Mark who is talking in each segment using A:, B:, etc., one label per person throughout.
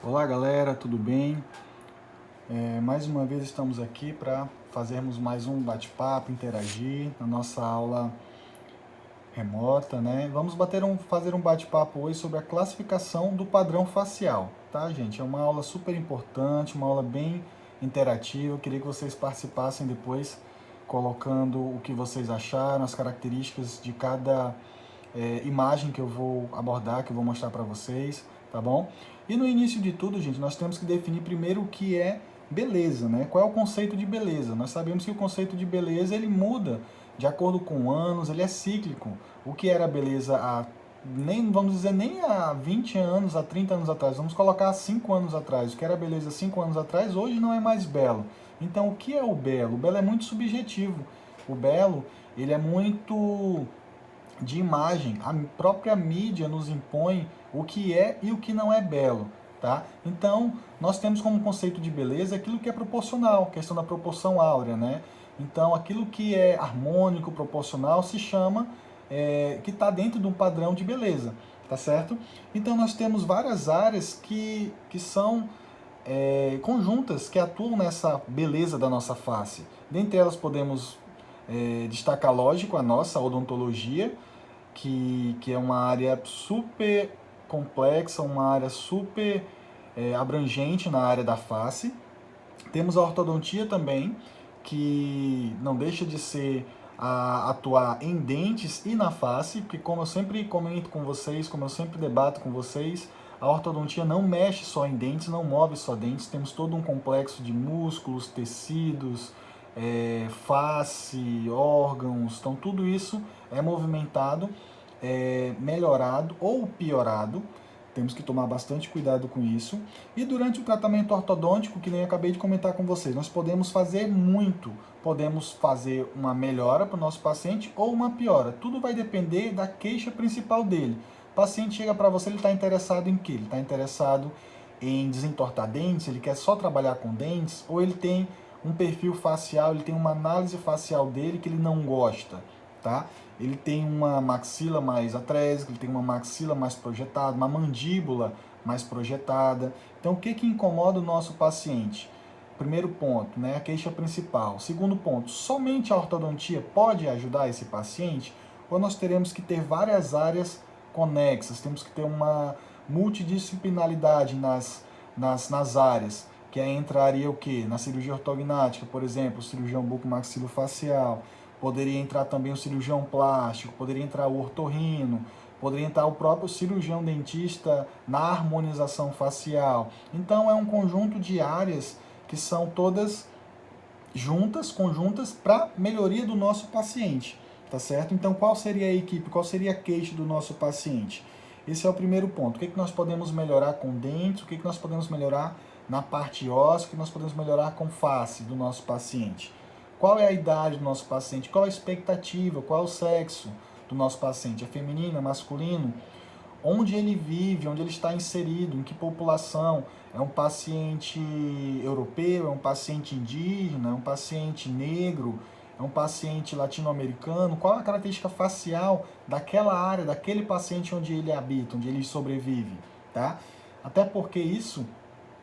A: Olá galera, tudo bem? Mais uma vez estamos aqui para fazermos mais um bate-papo, interagir na nossa aula remota, né? Vamos fazer um bate-papo hoje sobre a classificação do padrão facial, tá, gente? É uma aula super importante, uma aula bem interativa. Eu queria que vocês participassem depois, colocando o que vocês acharam, as características de cada imagem que eu vou abordar, que eu vou mostrar para vocês, tá bom? E no início de tudo, gente, nós temos que definir primeiro o que é beleza, né? Qual é o conceito de beleza? Nós sabemos que o conceito de beleza ele muda de acordo com anos, ele é cíclico. O que era beleza há nem vamos dizer nem há 20 anos, há 30 anos atrás, vamos colocar há 5 anos atrás. O que era beleza 5 anos atrás, hoje não é mais belo. Então, o que é o belo? O belo é muito subjetivo. O belo, ele é muito de imagem. A própria mídia nos impõe o que é e o que não é belo, tá? Então, nós temos como conceito de beleza aquilo que é proporcional, questão da proporção áurea, né? Então, aquilo que é harmônico, proporcional, se chama que está dentro de um padrão de beleza, tá certo? Então, nós temos várias áreas que são conjuntas, que atuam nessa beleza da nossa face. Dentre elas, podemos destacar, lógico, a nossa odontologia, que é uma área super complexa, uma área super abrangente na área da face. Temos a ortodontia também, que não deixa de ser atuar em dentes e na face, porque como eu sempre comento com vocês, como eu sempre debato com vocês, a ortodontia não mexe só em dentes, não move só dentes, temos todo um complexo de músculos, tecidos, face, órgãos, então tudo isso é movimentado, melhorado ou piorado. Temos que tomar bastante cuidado com isso. E durante o tratamento ortodôntico, que nem acabei de comentar com vocês, nós podemos fazer muito. Podemos fazer uma melhora para o nosso paciente ou uma piora. Tudo vai depender da queixa principal dele. O paciente chega para você, ele está interessado em quê? Ele está interessado em desentortar dentes, ele quer só trabalhar com dentes, ou ele tem um perfil facial, ele tem uma análise facial dele que ele não gosta, tá? Ele tem uma maxila mais atrésica, ele tem uma maxila mais projetada, uma mandíbula mais projetada. Então, o que incomoda o nosso paciente? Primeiro ponto, né, a queixa principal. Segundo ponto, somente a ortodontia pode ajudar esse paciente? Ou nós teremos que ter várias áreas conexas, temos que ter uma multidisciplinaridade nas áreas, que aí entraria o quê? Na cirurgia ortognática, por exemplo, o cirurgião bucomaxilofacial, poderia entrar também o cirurgião plástico, poderia entrar o ortorrino, poderia entrar o próprio cirurgião dentista na harmonização facial. Então é um conjunto de áreas que são todas juntas, conjuntas, para melhoria do nosso paciente, tá certo? Então qual seria a equipe, qual seria a queixa do nosso paciente? Esse é o primeiro ponto. O que nós podemos melhorar com dentes, o que nós podemos melhorar na parte óssea, o que nós podemos melhorar com face do nosso paciente? Qual é a idade do nosso paciente? Qual a expectativa? Qual é o sexo do nosso paciente? É feminino, é masculino? Onde ele vive, onde ele está inserido, em que população? É um paciente europeu, é um paciente indígena, é um paciente negro, é um paciente latino-americano? Qual a característica facial daquela área, daquele paciente onde ele habita, onde ele sobrevive, tá? Até porque isso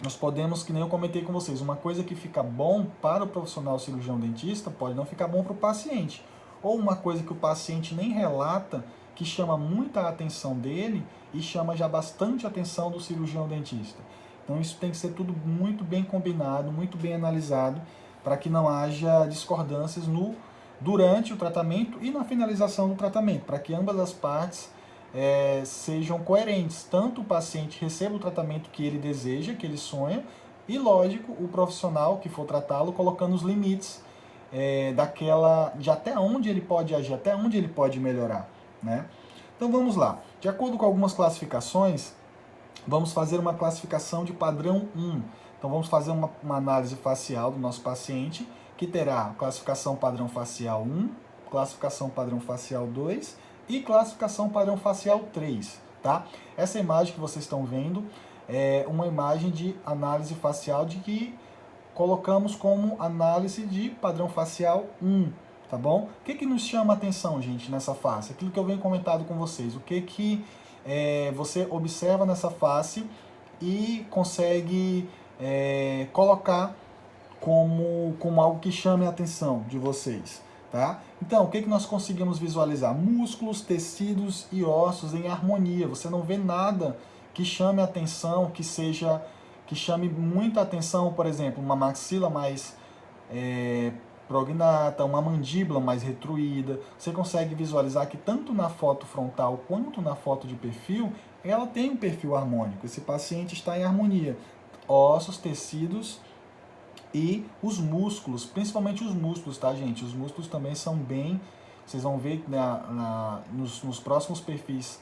A: nós podemos, que nem eu comentei com vocês, uma coisa que fica bom para o profissional cirurgião dentista pode não ficar bom para o paciente. Ou uma coisa que o paciente nem relata, que chama muita atenção dele e chama já bastante atenção do cirurgião dentista. Então isso tem que ser tudo muito bem combinado, muito bem analisado, para que não haja discordâncias durante o tratamento e na finalização do tratamento, para que ambas as partes sejam coerentes. Tanto o paciente receba o tratamento que ele deseja, que ele sonha, e lógico, o profissional que for tratá-lo colocando os limites de até onde ele pode agir, até onde ele pode melhorar, né? Então vamos lá. De acordo com algumas classificações, vamos fazer uma classificação de padrão 1. Então vamos fazer uma análise facial do nosso paciente, que terá classificação padrão facial 1, classificação padrão facial 2 e classificação padrão facial 3, tá? Essa imagem que vocês estão vendo é uma imagem de análise facial de que colocamos como análise de padrão facial 1, tá bom? O que nos chama a atenção, gente, nessa face? Aquilo que eu venho comentado com vocês. O que você observa nessa face e consegue colocar como algo que chame a atenção de vocês, tá? Então, o que nós conseguimos visualizar? Músculos, tecidos e ossos em harmonia. Você não vê nada que chame a atenção, que chame muita atenção, por exemplo, uma maxila mais prognata, uma mandíbula mais retruída. Você consegue visualizar que tanto na foto frontal quanto na foto de perfil, ela tem um perfil harmônico. Esse paciente está em harmonia. Ossos, tecidos e os músculos, principalmente os músculos, tá, gente? Os músculos também são bem... Vocês vão ver nos próximos perfis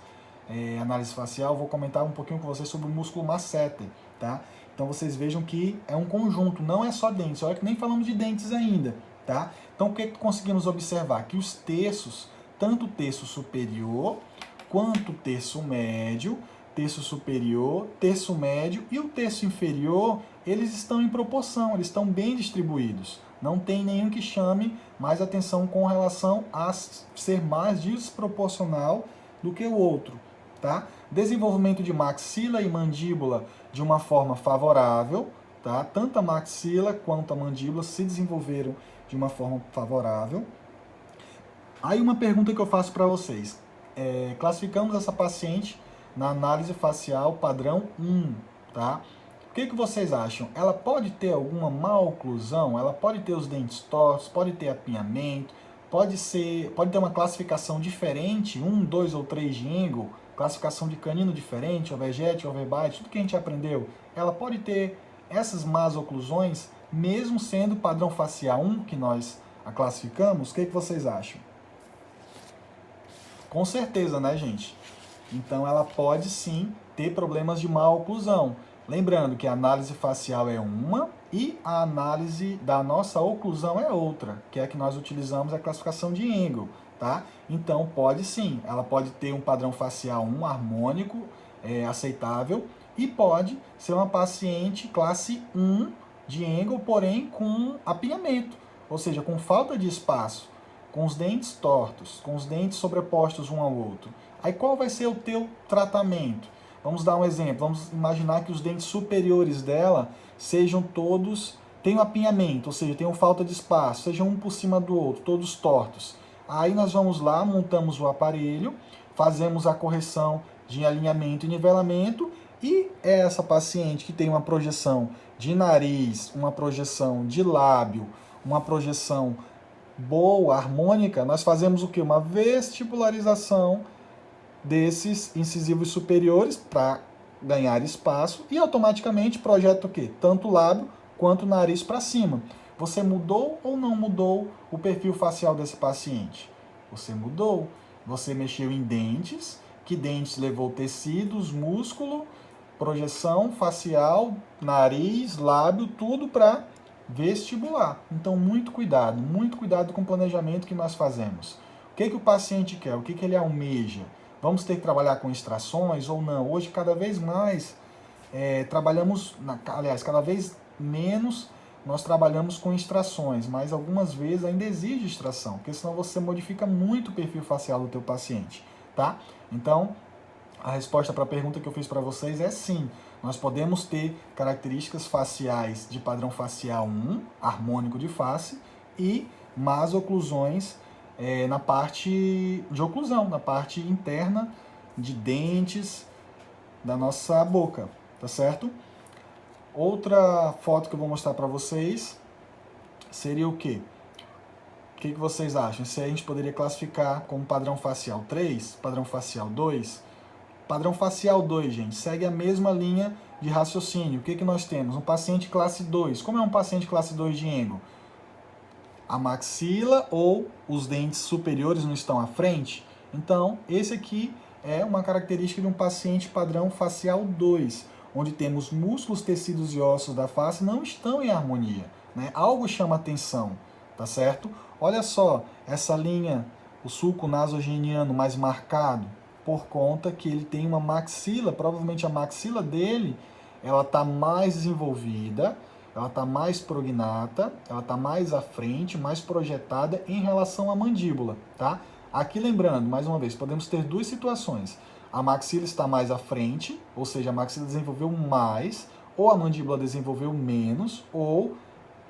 A: análise facial, eu vou comentar um pouquinho com vocês sobre o músculo masseter, tá? Então vocês vejam que é um conjunto, não é só dentes. Olha que nem falamos de dentes ainda, tá? Então o que conseguimos observar? Que os terços, tanto o terço superior quanto o terço médio, terço superior, terço médio e o terço inferior, eles estão em proporção, eles estão bem distribuídos. Não tem nenhum que chame mais atenção com relação a ser mais desproporcional do que o outro, tá? Desenvolvimento de maxila e mandíbula de uma forma favorável, tá? Tanto a maxila quanto a mandíbula se desenvolveram de uma forma favorável. Aí uma pergunta que eu faço para vocês. Classificamos essa paciente na análise facial padrão 1, tá? O que vocês acham? Ela pode ter alguma maloclusão? Ela pode ter os dentes tortos? Pode ter apinhamento? Pode ter uma classificação diferente, 1, 2 ou 3 de Engel? Classificação de canino diferente, overjet, overbite, tudo que a gente aprendeu. Ela pode ter essas más oclusões, mesmo sendo padrão facial 1 que nós a classificamos? O que vocês acham? Com certeza, né, gente? Então ela pode sim ter problemas de má oclusão. Lembrando que a análise facial é uma e a análise da nossa oclusão é outra, que é a que nós utilizamos a classificação de Engel, tá? Então pode sim, ela pode ter um padrão facial 1 harmônico, aceitável, e pode ser uma paciente classe 1 de Engel, porém com apinhamento, ou seja, com falta de espaço, com os dentes tortos, com os dentes sobrepostos um ao outro. Aí qual vai ser o teu tratamento? Vamos dar um exemplo, vamos imaginar que os dentes superiores dela sejam todos, tenham apinhamento, ou seja, tenham falta de espaço, sejam um por cima do outro, todos tortos. Aí nós vamos lá, montamos o aparelho, fazemos a correção de alinhamento e nivelamento, e essa paciente que tem uma projeção de nariz, uma projeção de lábio, uma projeção boa, harmônica, nós fazemos o quê? Uma vestibularização desses incisivos superiores para ganhar espaço e automaticamente projeta o quê? Tanto o lábio quanto o nariz para cima. Você mudou ou não mudou o perfil facial desse paciente? Você mudou. Você mexeu em dentes, que dentes levou tecidos, músculo, projeção facial, nariz, lábio, tudo para vestibular. Então muito cuidado com o planejamento que nós fazemos. O que o paciente quer? O que ele almeja? Vamos ter que trabalhar com extrações ou não? Hoje, cada vez mais, cada vez menos nós trabalhamos com extrações, mas algumas vezes ainda exige extração, porque senão você modifica muito o perfil facial do teu paciente, tá? Então, a resposta para a pergunta que eu fiz para vocês é sim. Nós podemos ter características faciais de padrão facial 1, harmônico de face, e más oclusões na parte de oclusão, na parte interna de dentes da nossa boca, tá certo? Outra foto que eu vou mostrar para vocês seria o quê? O que vocês acham? Se a gente poderia classificar como padrão facial 3, padrão facial 2? Padrão facial 2, gente, segue a mesma linha de raciocínio. O que nós temos? Um paciente classe 2. Como é um paciente classe 2 de Engel? A maxila ou os dentes superiores não estão à frente? Então, esse aqui é uma característica de um paciente padrão facial 2, onde temos músculos, tecidos e ossos da face não estão em harmonia, né? Algo chama atenção, tá certo? Olha só, essa linha, o sulco nasogeniano mais marcado, por conta que ele tem uma maxila, provavelmente a maxila dele, ela está mais desenvolvida, ela está mais prognata, ela está mais à frente, mais projetada em relação à mandíbula, tá? Aqui lembrando, mais uma vez, podemos ter duas situações. a maxila está mais à frente, ou seja, a maxila desenvolveu mais, ou a mandíbula desenvolveu menos, ou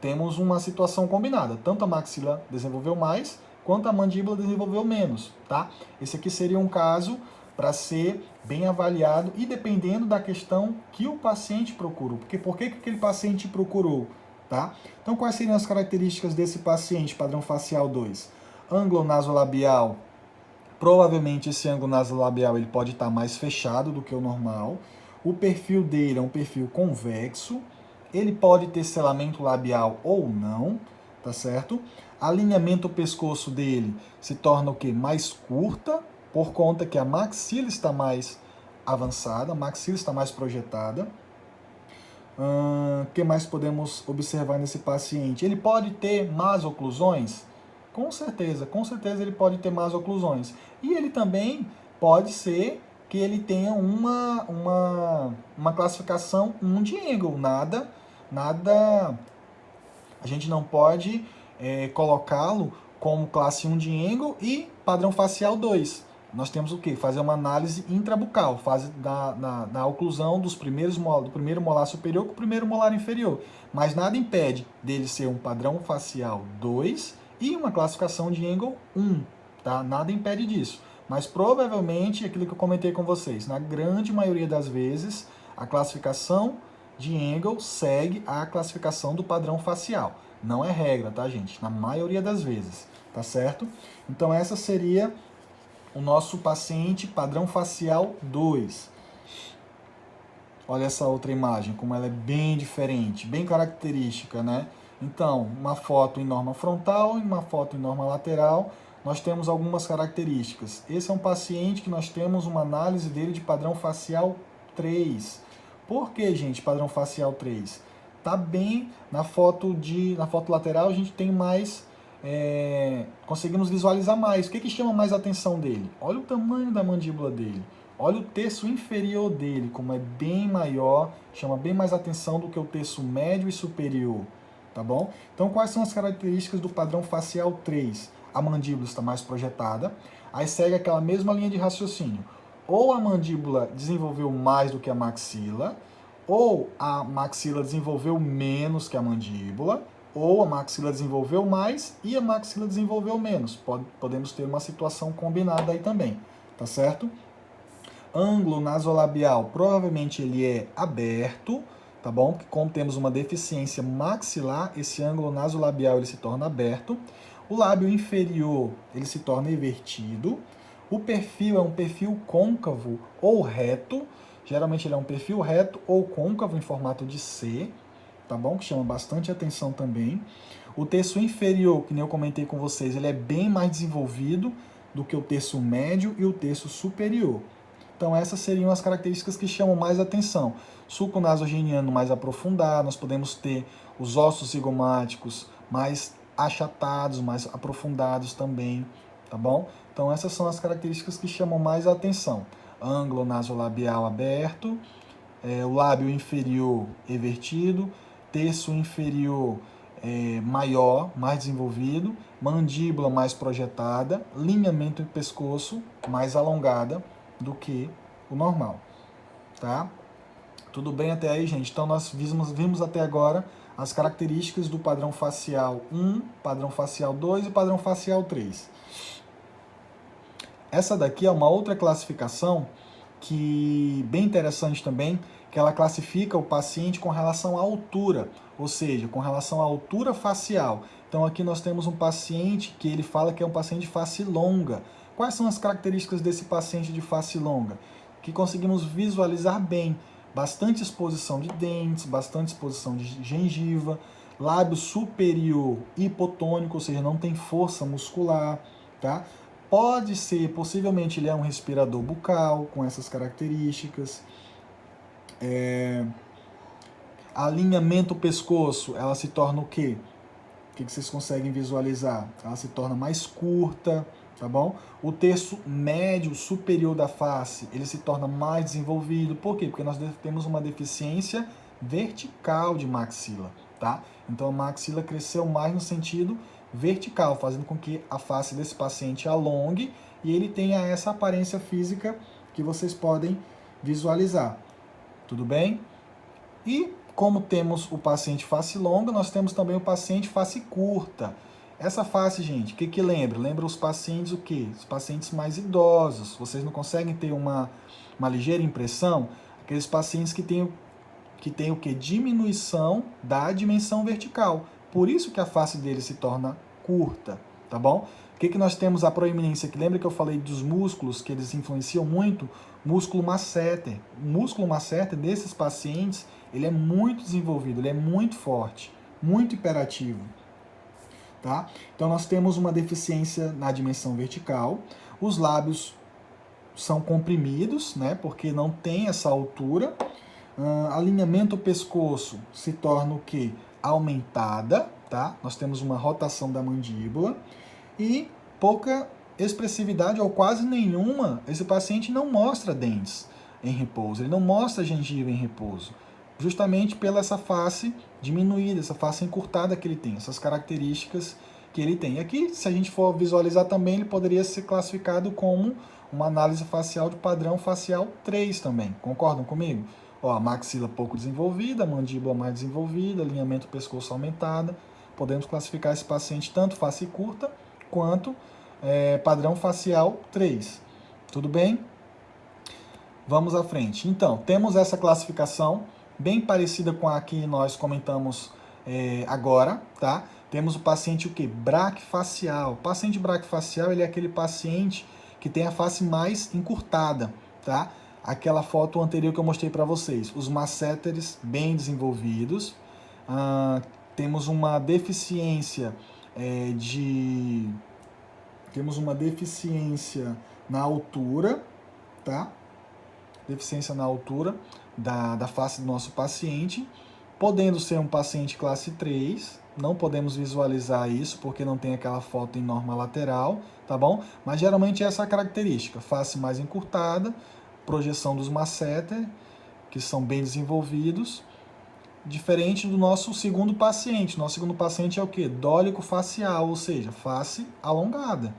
A: temos uma situação combinada. Tanto a maxila desenvolveu mais, quanto a mandíbula desenvolveu menos, tá? Esse aqui seria um caso para ser bem avaliado e dependendo da questão que o paciente procurou. Porque por que aquele paciente procurou, tá? Então, quais seriam as características desse paciente, padrão facial 2? Ângulo nasolabial. Provavelmente esse ângulo nasolabial ele pode estar mais fechado do que o normal. O perfil dele é um perfil convexo. Ele pode ter selamento labial ou não, tá certo? Alinhamento do pescoço dele se torna o quê? Mais curta, por conta que a maxila está mais avançada, a maxila está mais projetada. O que mais podemos observar nesse paciente? Ele pode ter más oclusões? Com certeza ele pode ter más oclusões. E ele também pode ser que ele tenha uma classificação 1 de Engel. Nada, a gente não pode colocá-lo como classe 1 de Engel e padrão facial 2. Nós temos o quê? Fazer uma análise intrabucal, fase da oclusão do primeiro molar superior com o primeiro molar inferior. Mas nada impede dele ser um padrão facial 2 e uma classificação de Engel 1, tá? Nada impede disso. Mas provavelmente, aquilo que eu comentei com vocês, na grande maioria das vezes, a classificação de Engel segue a classificação do padrão facial. Não é regra, tá, gente? Na maioria das vezes, tá certo? Então, essa seria o nosso paciente padrão facial 2. Olha essa outra imagem, como ela é bem diferente, bem característica, né? Então, uma foto em norma frontal e uma foto em norma lateral, nós temos algumas características. Esse é um paciente que nós temos uma análise dele de padrão facial 3. Por que, gente, padrão facial 3? Tá bem, na foto lateral a gente tem mais, conseguimos visualizar mais. O que chama mais a atenção dele? Olha o tamanho da mandíbula dele. Olha o terço inferior dele, como é bem maior, chama bem mais atenção do que o terço médio e superior, tá bom? Então, quais são as características do padrão facial 3? A mandíbula está mais projetada, aí segue aquela mesma linha de raciocínio. Ou a mandíbula desenvolveu mais do que a maxila, ou a maxila desenvolveu menos que a mandíbula, ou a maxila desenvolveu mais e a maxila desenvolveu menos. Podemos ter uma situação combinada aí também, tá certo? Ângulo nasolabial, provavelmente ele é aberto, tá bom? Porque como temos uma deficiência maxilar, esse ângulo nasolabial ele se torna aberto. O lábio inferior, ele se torna invertido. O perfil é um perfil côncavo ou reto. Geralmente ele é um perfil reto ou côncavo em formato de C, tá bom? Que chama bastante atenção também. O terço inferior, que nem eu comentei com vocês, ele é bem mais desenvolvido do que o terço médio e o terço superior. Então essas seriam as características que chamam mais atenção. Sulco nasogeniano mais aprofundado, nós podemos ter os ossos zigomáticos mais achatados, mais aprofundados também, tá bom? Então essas são as características que chamam mais atenção. Ângulo nasolabial aberto, o lábio inferior evertido, terço inferior maior, mais desenvolvido, mandíbula mais projetada, lineamento do pescoço mais alongada do que o normal, tá? Tudo bem até aí, gente? Então nós vimos até agora as características do padrão facial 1, padrão facial 2 e padrão facial 3. Essa daqui é uma outra classificação que bem interessante também, que ela classifica o paciente com relação à altura, ou seja, com relação à altura facial. Então aqui nós temos um paciente que ele fala que é um paciente de face longa. Quais são as características desse paciente de face longa? Que conseguimos visualizar bem. Bastante exposição de dentes, bastante exposição de gengiva, lábio superior hipotônico, ou seja, não tem força muscular, tá? Pode ser, possivelmente ele é um respirador bucal, com essas características. Alinhamento pescoço, ela se torna o quê? O que vocês conseguem visualizar? Ela se torna mais curta, tá bom? O terço médio superior da face, ele se torna mais desenvolvido. Por quê? Porque nós temos uma deficiência vertical de maxila, tá? Então a maxila cresceu mais no sentido vertical, fazendo com que a face desse paciente alongue e ele tenha essa aparência física que vocês podem visualizar. Tudo bem? E como temos o paciente face longa, nós temos também o paciente face curta. Essa face, gente, o que lembra? Lembra os pacientes o quê? Os pacientes mais idosos. Vocês não conseguem ter uma ligeira impressão? Aqueles pacientes que têm o quê? Diminuição da dimensão vertical. Por isso que a face dele se torna curta, tá bom? O que nós temos a proeminência aqui? Lembra que eu falei dos músculos, que eles influenciam muito? Músculo masseter. O músculo masseter desses pacientes, ele é muito desenvolvido, ele é muito forte, muito hiperativo. Tá? Então nós temos uma deficiência na dimensão vertical, os lábios são comprimidos, né, porque não tem essa altura, alinhamento pescoço se torna o quê? Aumentada, tá? Nós temos uma rotação da mandíbula e pouca expressividade ou quase nenhuma, esse paciente não mostra dentes em repouso, ele não mostra gengiva em repouso, justamente pela essa face diminuída, essa face encurtada que ele tem, essas características que ele tem. E aqui, se a gente for visualizar também, ele poderia ser classificado como uma análise facial de padrão facial 3 também. Concordam comigo? Ó, a maxila pouco desenvolvida, a mandíbula mais desenvolvida, alinhamento pescoço aumentada. Podemos classificar esse paciente tanto face curta quanto padrão facial 3. Tudo bem? Vamos à frente. Então, temos essa classificação bem parecida com a que nós comentamos agora, tá? Temos o paciente o quê? Braquifacial. O paciente braquifacial, ele é aquele paciente que tem a face mais encurtada, tá? Aquela foto anterior que eu mostrei para vocês. Os masséteres bem desenvolvidos. Temos uma deficiência Temos uma deficiência na altura, tá? Deficiência na altura da face do nosso paciente, podendo ser um paciente classe 3, não podemos visualizar isso porque não tem aquela foto em norma lateral, tá bom? Mas geralmente é essa característica, face mais encurtada, projeção dos masseter, que são bem desenvolvidos, diferente do nosso segundo paciente. Nosso segundo paciente é o quê? Dólico facial, ou seja, face alongada.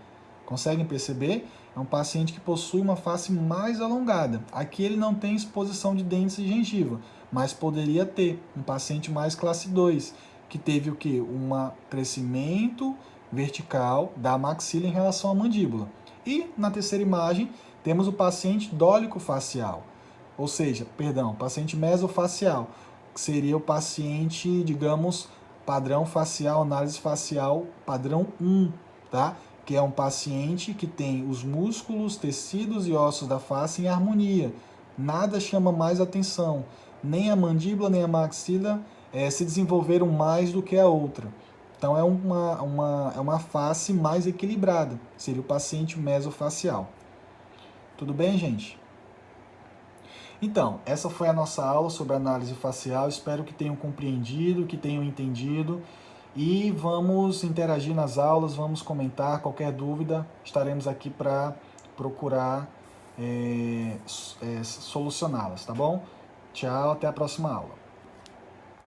A: Conseguem perceber? É um paciente que possui uma face mais alongada. Aqui ele não tem exposição de dentes e gengiva, mas poderia ter um paciente mais classe 2, que teve o quê? Um crescimento vertical da maxila em relação à mandíbula. E na terceira imagem temos o paciente dólico facial, ou seja, paciente mesofacial, que seria o paciente, digamos, padrão facial, análise facial padrão 1, tá? Que é um paciente que tem os músculos, tecidos e ossos da face em harmonia. Nada chama mais atenção. Nem a mandíbula, nem a maxila se desenvolveram mais do que a outra. Então é uma face mais equilibrada. Seria o paciente mesofacial. Tudo bem, gente? Então, essa foi a nossa aula sobre análise facial. Espero que tenham compreendido, que tenham entendido. E vamos interagir nas aulas, vamos comentar. Qualquer dúvida, estaremos aqui para procurar solucioná-las, tá bom? Tchau, até a próxima aula.